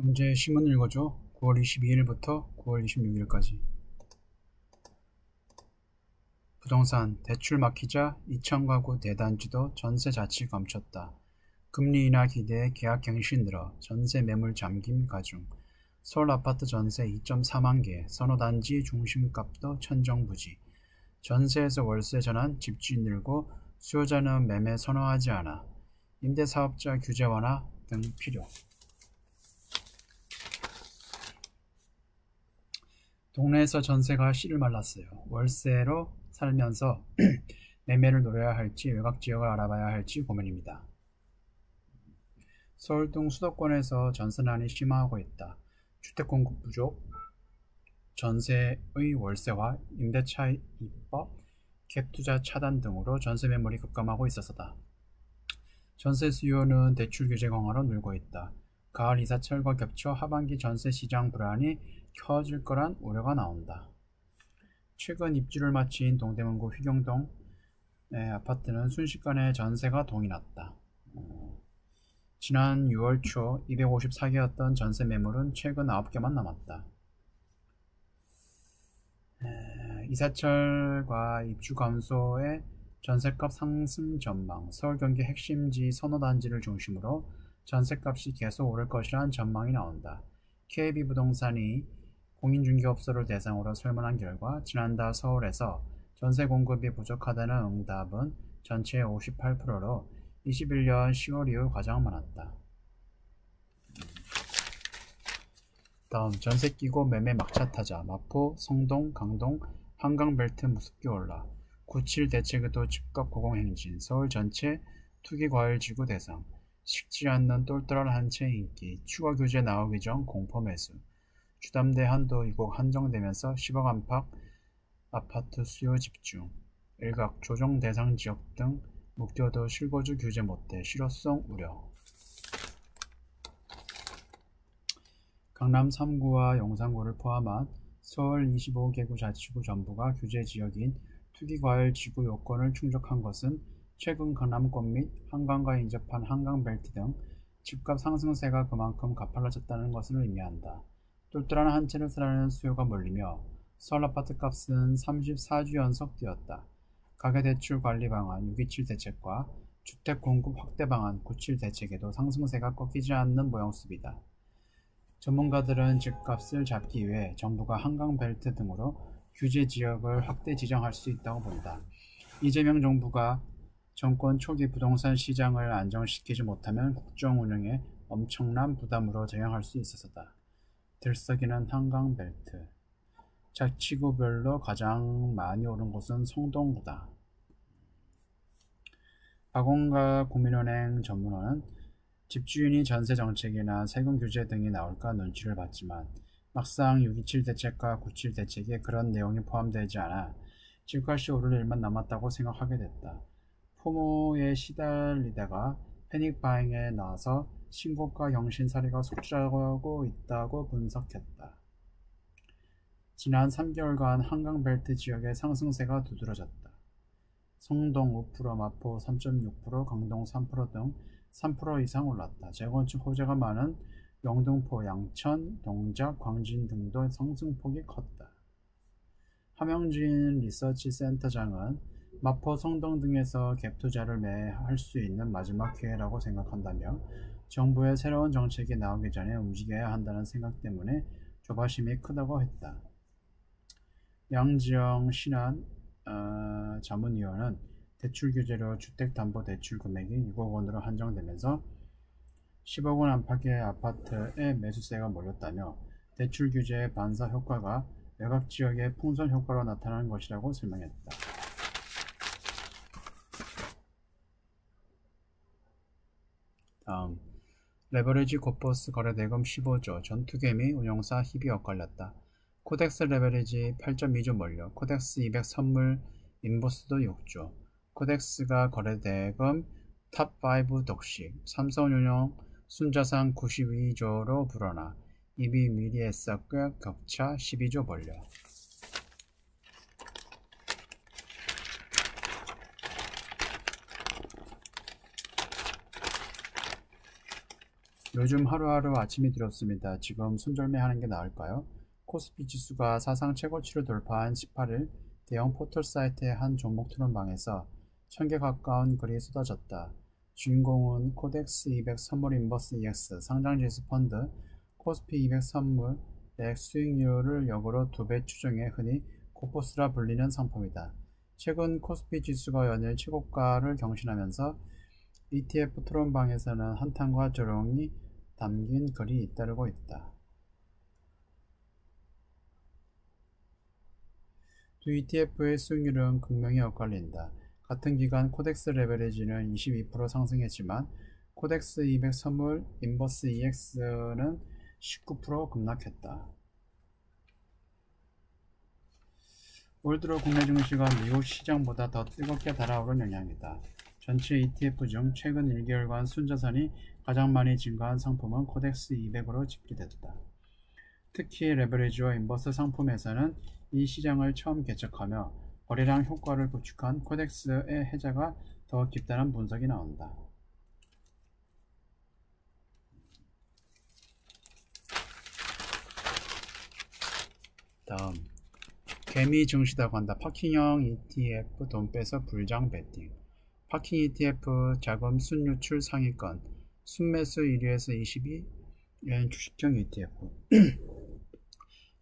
경제 신문 읽어줘. 9월 22일부터 9월 26일까지. 부동산 대출 막히자 2,000가구 대단지도 전세 자치 감췄다. 금리 인하 기대에 계약 갱신 늘어 전세 매물 잠김 가중. 서울 아파트 전세 2.4만 개, 선호단지 중심값도 천정부지. 전세에서 월세 전환 집주인 늘고 수요자는 매매 선호하지 않아. 임대사업자 규제 완화 등 필요. 동네에서 전세가 씨를 말랐어요. 월세로 살면서 매매를 노려야 할지 외곽 지역을 알아봐야 할지 고민입니다. 서울 등 수도권에서 전세난이 심화하고 있다. 주택 공급 부족, 전세의 월세화, 임대차 입법, 갭투자 차단 등으로 전세 매물이 급감하고 있어서다. 전세 수요는 대출 규제 강화로 늘고 있다. 가을 이사철과 겹쳐 하반기 전세 시장 불안이 켜질 거란 우려가 나온다. 최근 입주를 마친 동대문구 휘경동의 아파트는 순식간에 전세가 동이 났다. 지난 6월 초 254개였던 전세 매물은 최근 9개만 남았다. 이사철과 입주 감소의 전셋값 상승 전망, 서울 경기 핵심지 선호단지를 중심으로 전셋값이 계속 오를 것이라는 전망이 나온다. KB부동산이 공인중개업소를 대상으로 설문한 결과 지난달 서울에서 전세 공급이 부족하다는 응답은 전체의 58%로 21년 10월 이후 가장 많았다. 다음 전세 끼고 매매 막차 타자. 마포, 성동, 강동, 한강벨트 무섭게 올라. 97 대책에도 집값 고공행진. 서울 전체 투기과열지구 대상. 식지 않는 똘똘한 한 채 인기. 추가 규제 나오기 전 공포 매수. 주담대 한도 이곡 한정되면서 10억 안팎 아파트 수요 집중. 일각 조정 대상 지역 등 묵혀도 실거주 규제 못해 실효성 우려. 강남 3구와 용산구를 포함한 서울 25개구 자치구 전부가 규제 지역인 투기과열지구 요건을 충족한 것은 최근 강남권 및 한강과 인접한 한강벨트 등 집값 상승세가 그만큼 가팔라졌다는 것을 의미한다. 똘똘한 한 채를 사려는 수요가 몰리며 서울 아파트 값은 34주 연속 뛰었다. 가계대출 관리 방안 627 대책과 주택 공급 확대 방안 97 대책에도 상승세가 꺾이지 않는 모양새이다. 전문가들은 집값을 잡기 위해 정부가 한강벨트 등으로 규제 지역을 확대 지정할 수 있다고 본다. 이재명 정부가 정권 초기 부동산 시장을 안정시키지 못하면 국정 운영에 엄청난 부담으로 작용할 수 있어서다. 들썩이는 한강벨트. 자치구별로 가장 많이 오른 곳은 성동구다. 박원가 국민은행 전문원은 집주인이 전세 정책이나 세금 규제 등이 나올까 눈치를 봤지만 막상 627 대책과 97 대책에 그런 내용이 포함되지 않아 집값이 오를 일만 남았다고 생각하게 됐다. 포모에 시달리다가 패닉바잉에 나서 신고가 경신 사례가 속출하고 있다고 분석했다. 지난 3개월간 한강벨트 지역의 상승세가 두드러졌다. 성동 5%, 마포 3.6%, 강동 3% 등 3% 이상 올랐다. 재건축 호재가 많은 영등포, 양천, 동작, 광진 등도 상승폭이 컸다. 함영진 리서치 센터장은 마포, 성동 등에서 갭투자를 매할 수 있는 마지막 기회라고 생각한다며 정부의 새로운 정책이 나오기 전에 움직여야 한다는 생각 때문에 조바심이 크다고 했다. 양지영 신한 자문위원은 대출 규제로 주택담보대출 금액이 6억 원으로 한정되면서 10억 원 안팎의 아파트에 매수세가 몰렸다며 대출 규제의 반사 효과가 외곽 지역의 풍선 효과로 나타나는 것이라고 설명했다. 다음 레버리지 곧버스 거래대금 15조, 전투개미 운용사 희비 엇갈렸다. 코덱스 레버리지 8.2조 몰려 코덱스 200 선물 인보스도 6조. 코덱스가 거래대금 탑5 독식, 삼성운용 순자산 92조로 불어나 이비 미리 애석과 격차 12조 몰려. 요즘 하루하루 아침이 들었습니다. 지금 손절매하는 게 나을까요? 코스피 지수가 사상 최고치를 돌파한 18일 대형 포털 사이트의 한 종목 토론방에서 1000개 가까운 글이 쏟아졌다. 주인공은 코덱스 200 선물 인버스 EX 상장지수 펀드 코스피 200 선물의 수익률을 역으로 2배 추정해 흔히 코포스라 불리는 상품이다. 최근 코스피 지수가 연일 최고가를 경신하면서 ETF 토론방에서는 한탄과 조롱이 담긴 글이 잇따르고 있다. 두 ETF의 수익률은 극명히 엇갈린다. 같은 기간 코덱스 레버리지는 22% 상승했지만 코덱스 200 선물 인버스 EX는 19% 급락했다. 올 들어 국내 증시가 미국 시장보다 더 뜨겁게 달아오른 영향이다. 전체 ETF 중 최근 1개월간 순자산이 가장 많이 증가한 상품은 코덱스 200으로 집계됐다. 특히 레버리지와 인버스 상품에서는 이 시장을 처음 개척하며 거래량 효과를 구축한 코덱스의 해자가 더 깊다는 분석이 나온다. 다음, 개미 증시다고 한다. 파킹형 ETF 돈 빼서 불장 베팅. 파킹 ETF 자금 순유출 상위권 순매수 1위에서 22연 주식형 ETF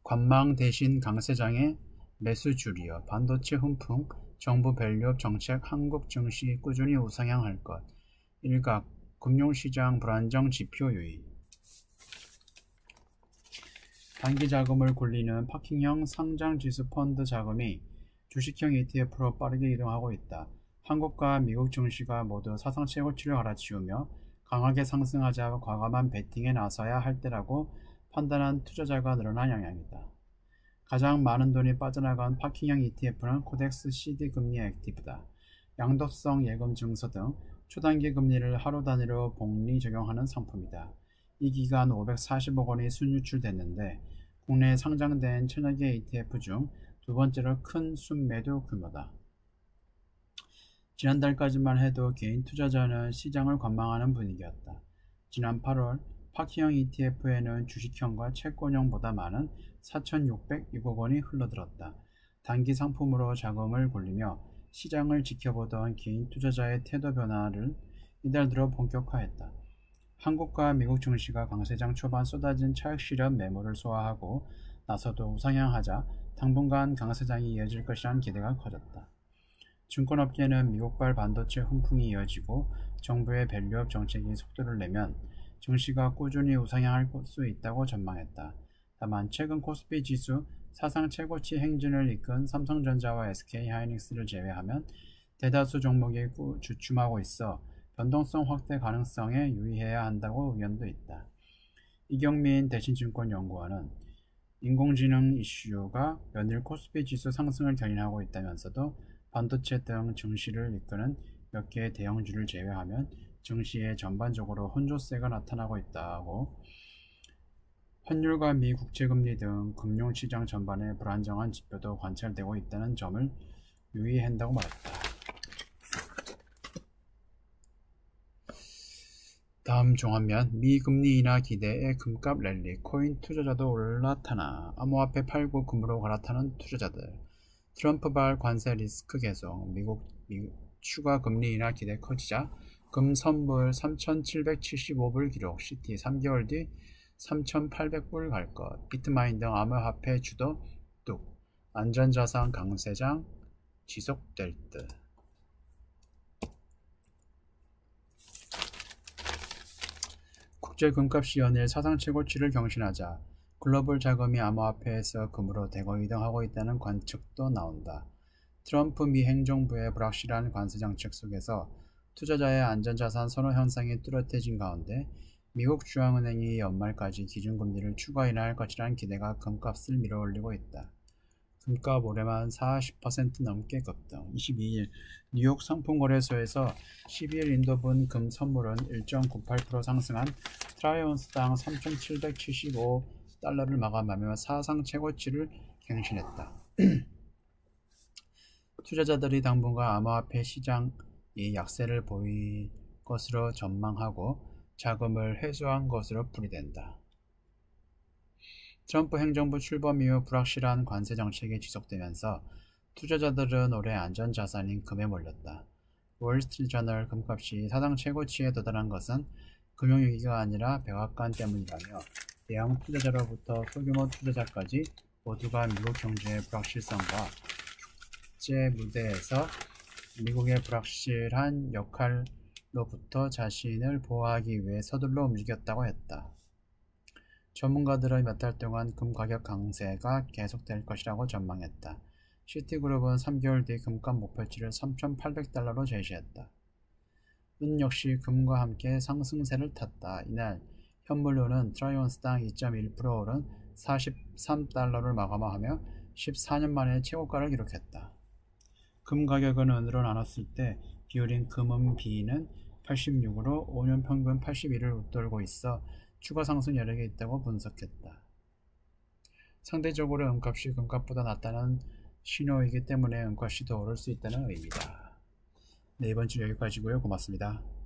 관망 대신 강세장의 매수줄이여 반도체 훈풍 정부 밸류업 정책 한국 증시 꾸준히 우상향할 것 일각 금융시장 불안정 지표 유의 단기 자금을 굴리는 파킹형 상장지수 펀드 자금이 주식형 ETF로 빠르게 이동하고 있다. 한국과 미국 증시가 모두 사상 최고치를 갈아치우며 강하게 상승하자 과감한 베팅에 나서야 할 때라고 판단한 투자자가 늘어난 영향이다. 가장 많은 돈이 빠져나간 파킹형 ETF는 코덱스 CD 금리 액티브다. 양도성 예금 증서 등 초단기 금리를 하루 단위로 복리 적용하는 상품이다. 이 기간 540억 원이 순유출됐는데 국내에 상장된 천여 개 ETF 중 두 번째로 큰 순매도 규모다. 지난달까지만 해도 개인 투자자는 시장을 관망하는 분위기였다. 지난 8월 파킹형 ETF에는 주식형과 채권형보다 많은 4,606억 원이 흘러들었다. 단기 상품으로 자금을 굴리며 시장을 지켜보던 개인 투자자의 태도 변화를 이달 들어 본격화했다. 한국과 미국 증시가 강세장 초반 쏟아진 차익 실현 매물을 소화하고 나서도 우상향하자 당분간 강세장이 이어질 것이라는 기대가 커졌다. 증권업계는 미국발 반도체 훈풍이 이어지고 정부의 밸류업 정책이 속도를 내면 증시가 꾸준히 우상향할 수 있다고 전망했다. 다만 최근 코스피 지수 사상 최고치 행진을 이끈 삼성전자와 SK하이닉스를 제외하면 대다수 종목이 주춤하고 있어 변동성 확대 가능성에 유의해야 한다고 의견도 있다. 이경민 대신증권연구원은 인공지능 이슈가 연일 코스피 지수 상승을 견인하고 있다면서도 반도체 등 증시를 이끄는 몇 개의 대형주를 제외하면 증시에 전반적으로 혼조세가 나타나고 있다고 환율과 미 국채금리 등 금융시장 전반에 불안정한 지표도 관찰되고 있다는 점을 유의한다고 말했다. 다음 종합면 미금리 인하 기대에 금값 랠리 코인 투자자도 올라타나 암호화폐 팔고 금으로 갈아타는 투자자들 트럼프발 관세 리스크 계속 미국 추가 금리 인하 기대 커지자 금 선불 3,775불 기록 CT 3개월 뒤 3,800불 갈 것 비트마인 등 암호화폐 주도 뚝 안전자산 강세장 지속될 듯. 국제 금값이 연일 사상 최고치를 경신하자 글로벌 자금이 암호화폐에서 금으로 대거 이동하고 있다는 관측도 나온다. 트럼프 미 행정부의 불확실한 관세 정책 속에서 투자자의 안전자산 선호 현상이 뚜렷해진 가운데 미국 중앙은행이 연말까지 기준금리를 추가 인하할 것이라는 기대가 금값을 밀어올리고 있다. 금값 올해만 40% 넘게 급등. 22일 뉴욕 상품거래소에서 12일 인도분 금 선물은 1.98% 상승한 트라이온스당 3,775달러를 마감하며 사상 최고치를 갱신했다. 투자자들이 당분간 암호화폐 시장이 약세를 보일 것으로 전망하고 자금을 회수한 것으로 풀이된다. 트럼프 행정부 출범 이후 불확실한 관세 정책이 지속되면서 투자자들은 올해 안전자산인 금에 몰렸다. 월스트리트저널 금값이 사상 최고치에 도달한 것은 금융위기가 아니라 백악관 때문이라며 대형 투자자로부터 소규모 투자자까지 모두가 미국 경제의 불확실성과 국제 무대에서 미국의 불확실한 역할로부터 자신을 보호하기 위해 서둘러 움직였다고 했다. 전문가들은 몇 달 동안 금 가격 강세가 계속될 것이라고 전망했다. 시티그룹은 3개월 뒤 금값 목표치를 3,800달러로 제시했다. 은 역시 금과 함께 상승세를 탔다. 이날 현물로는 트라이온스당 2.1% 오른 43달러를 마감하며 14년 만에 최고가를 기록했다. 금 가격은 은으로 나눴을 때 비율인 금은 B는 86으로 5년 평균 81을 웃돌고 있어 추가 상승 여력이 있다고 분석했다. 상대적으로 은값이 금값보다 낮다는 신호이기 때문에 은값이 더 오를 수 있다는 의미다. 네, 이번 주 여기까지고요. 고맙습니다.